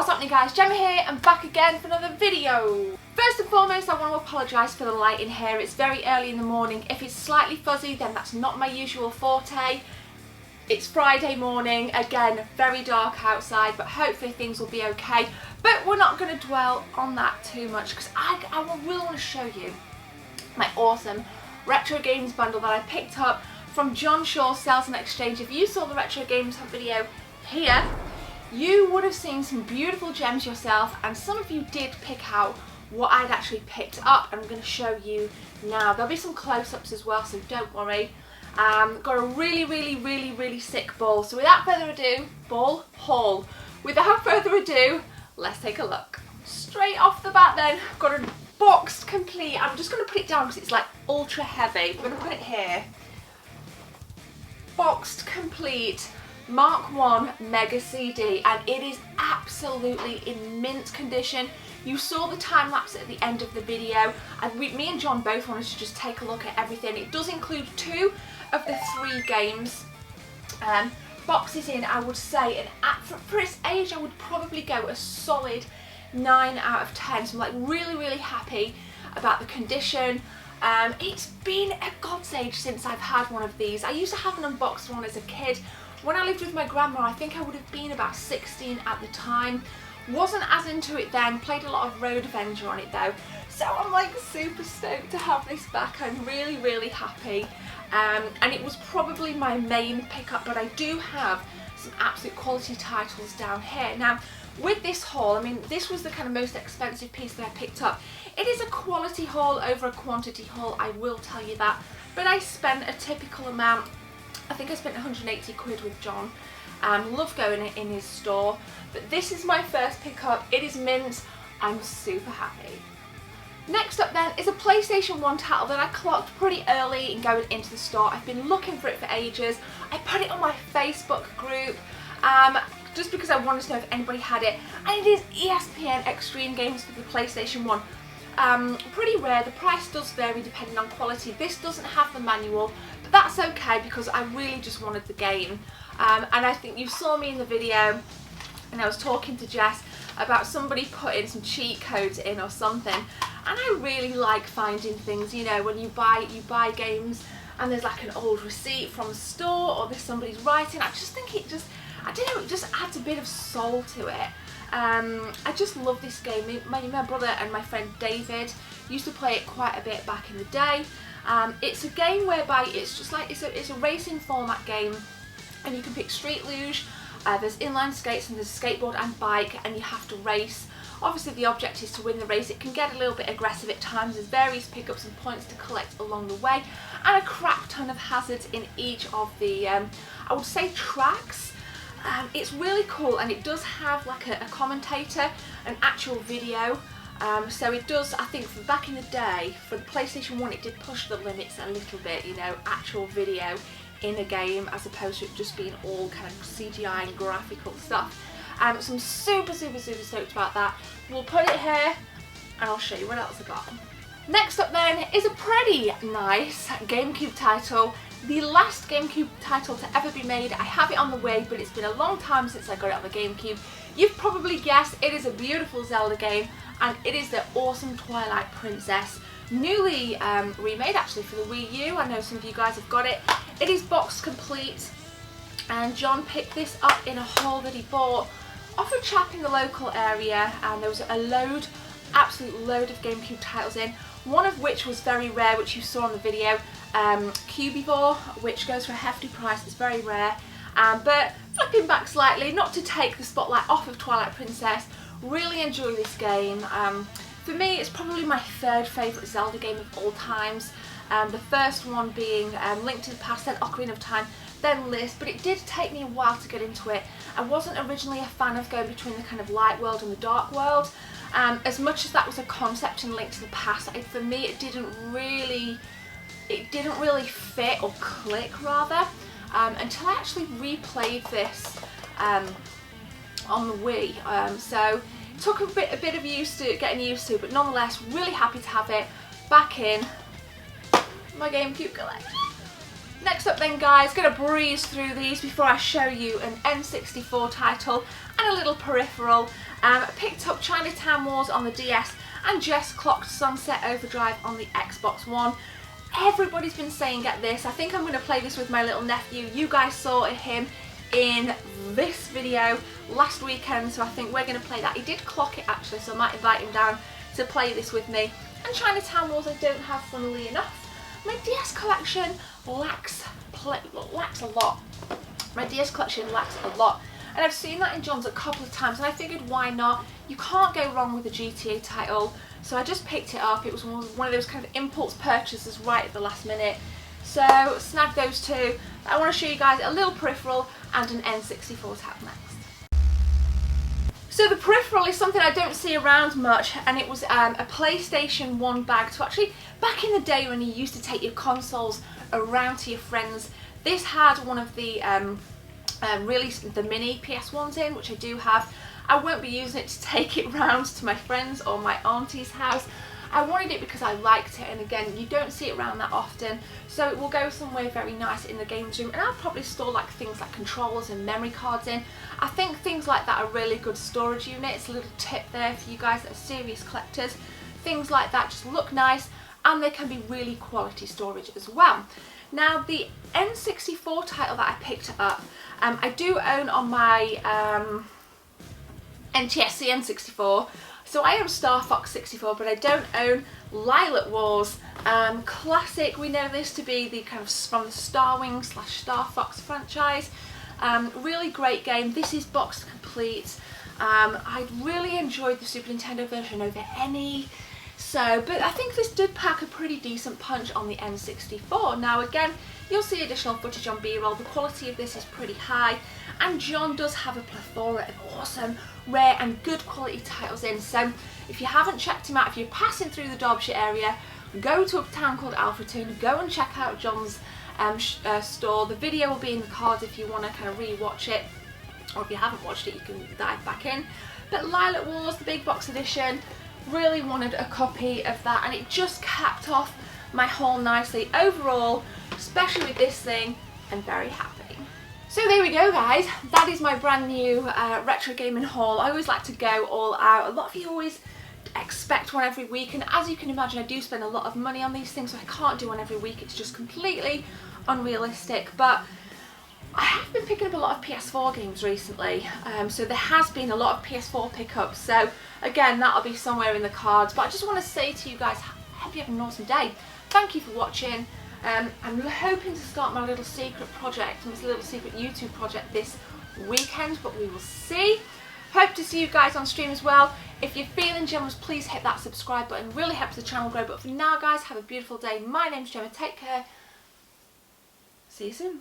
What's happening guys, Gemma here and back again for another video. First and foremost I want to apologise for the lighting here. It's very early in the morning. If it's slightly fuzzy then that's not my usual forte. It's Friday morning, again very dark outside, but hopefully things will be okay. But we're not going to dwell on that too much because I really want to show you my awesome retro games bundle that I picked up from John Shaw's Sales and Exchange. If you saw the retro games video here, you would have seen some beautiful gems yourself, and some of you did pick out what I'd actually picked up, and I'm going to show you now. There'll be some close-ups as well, so don't worry. Got a really sick ball. So without further ado, ball haul. Without further ado, let's take a look. Straight off the bat then, got a boxed complete. I'm just going to put it down because it's like ultra heavy. I'm going to put it here. Boxed complete Mark 1 Mega CD, and it is absolutely in mint condition. You saw the time lapse at the end of the video, and me and John both wanted to just take a look at everything. It does include 2 of the 3 games. Boxes in, I would say, and for its age I would probably go a solid 9 out of 10. So I'm like really happy about the condition. It's been a god's age since I've had one of these. I used to have an unboxed one as a kid. When I lived with my grandma, I think I would have been about 16 at the time. Wasn't as into it then, played a lot of Road Avenger on it though. So I'm like super stoked to have this back. I'm really happy. And it was probably my main pickup, but I do have some absolute quality titles down here. Now, with this haul, I mean, this was the kind of most expensive piece that I picked up. It is a quality haul over a quantity haul, I will tell you that. But I spent a typical amount. I think I spent 180 quid with John. Love going in his store. But this is my first pickup. It is mint. I'm super happy. Next up then is a PlayStation 1 title that I clocked pretty early in going into the store. I've been looking for it for ages. I put it on my Facebook group just because I wanted to know if anybody had it. And it is ESPN Extreme games for the PlayStation 1. Pretty rare. The price does vary depending on quality. This doesn't have the manual, but that's okay because I really just wanted the game. And I think you saw me in the video and I was talking to Jess about somebody putting some cheat codes in or something, and I really like finding things, you know, when you buy games and there's like an old receipt from the store or there's somebody's writing. I just think I don't know, it just adds a bit of soul to it. I just love this game. My brother and my friend David used to play it quite a bit back in the day. It's a game whereby it's just like it's a racing format game, and you can pick street luge. There's inline skates and there's a skateboard and bike, and you have to race. Obviously the object is to win the race. It can get a little bit aggressive at times. There's various pickups and points to collect along the way, and a crap ton of hazards in each of the I would say tracks. It's really cool, and it does have like a commentator, an actual video. So it does, I think for back in the day, for the PlayStation 1 it did push the limits a little bit, you know, actual video in a game as opposed to it just being all kind of CGI and graphical stuff. So I'm super stoked about that. We'll put it here and I'll show you what else I got. Next up then is a pretty nice GameCube title. The last GameCube title to ever be made. I have it on the way, but it's been a long time since I got it on the GameCube. You've probably guessed, it is a beautiful Zelda game, and it is the awesome Twilight Princess. Newly remade actually for the Wii U. I know some of you guys have got it. It is boxed complete, and John picked this up in a haul that he bought off a chap in the local area, and there was a absolute load of GameCube titles in, one of which was very rare, which you saw in the video, Cubivore, which goes for a hefty price. It's very rare, but flipping back slightly, not to take the spotlight off of Twilight Princess, really enjoy this game. For me, it's probably my 3rd favourite Zelda game of all times. The first one being Link to the Past, then Ocarina of Time, then List, but it did take me a while to get into it. I wasn't originally a fan of going between the kind of light world and the dark world. As much as that was a concept in Link to the Past, for me it didn't really fit or click rather, until I actually replayed this on the Wii. So it took a bit of getting used to, but nonetheless really happy to have it back in my GameCube collection. Next up then guys, going to breeze through these before I show you an N64 title and a little peripheral. I picked up Chinatown Wars on the DS and just clocked Sunset Overdrive on the Xbox One. Everybody's been saying get this. I think I'm going to play this with my little nephew. You guys saw him in this video last weekend, so I think we're going to play that. He did clock it actually, so I might invite him down to play this with me. And Chinatown Wars I don't have, funnily enough. My DS collection lacks a lot. My DS collection lacks a lot. And I've seen that in John's a couple of times and I figured why not? You can't go wrong with a GTA title. So I just picked it up. It was one of those kind of impulse purchases right at the last minute. So snagged those two. I want to show you guys a little peripheral and an N64 title next. So the peripheral is something I don't see around much, and it was a PlayStation 1 bag. So actually, back in the day when you used to take your consoles around to your friends, this had one of the the mini PS1s in, which I do have. I won't be using it to take it round to my friends or my auntie's house. I wanted it because I liked it, and again, you don't see it around that often, so it will go somewhere very nice in the games room, and I'll probably store like things like controllers and memory cards in. I think things like that are really good storage units. A little tip there for you guys that are serious collectors. Things like that just look nice, and they can be really quality storage as well. Now the N64 title that I picked up, I do own on my NTSC N64. So I own Star Fox 64, but I don't own Twilight Wars. Classic, we know this to be the kind of from the Star Wing / Star Fox franchise. Really great game. This is box complete. I really enjoyed the Super Nintendo version over any. But I think this did pack a pretty decent punch on the N64. Now again, you'll see additional footage on B-roll. The quality of this is pretty high, and John does have a plethora of awesome, rare and good quality titles in. So if you haven't checked him out, if you're passing through the Derbyshire area, go to a town called Alfreton, go and check out John's store. The video will be in the cards if you want to kind of re-watch it, or if you haven't watched it you can dive back in. But Twilight Wars, the big box edition, really wanted a copy of that, and it just capped off my haul nicely. Overall, especially with this thing, I'm very happy. So there we go guys, that is my brand new retro gaming haul. I always like to go all out. A lot of you always expect one every week, and as you can imagine I do spend a lot of money on these things, so I can't do one every week. It's just completely unrealistic. But I have been picking up a lot of PS4 games recently, so there has been a lot of PS4 pickups, so again that'll be somewhere in the cards. But I just want to say to you guys, hope you have an awesome day. Thank you for watching. I'm hoping to start my little secret project, this little secret YouTube project this weekend, but we will see. Hope to see you guys on stream as well. If you're feeling generous, please hit that subscribe button, it really helps the channel grow. But for now guys, have a beautiful day. My name's Gemma, take care, see you soon.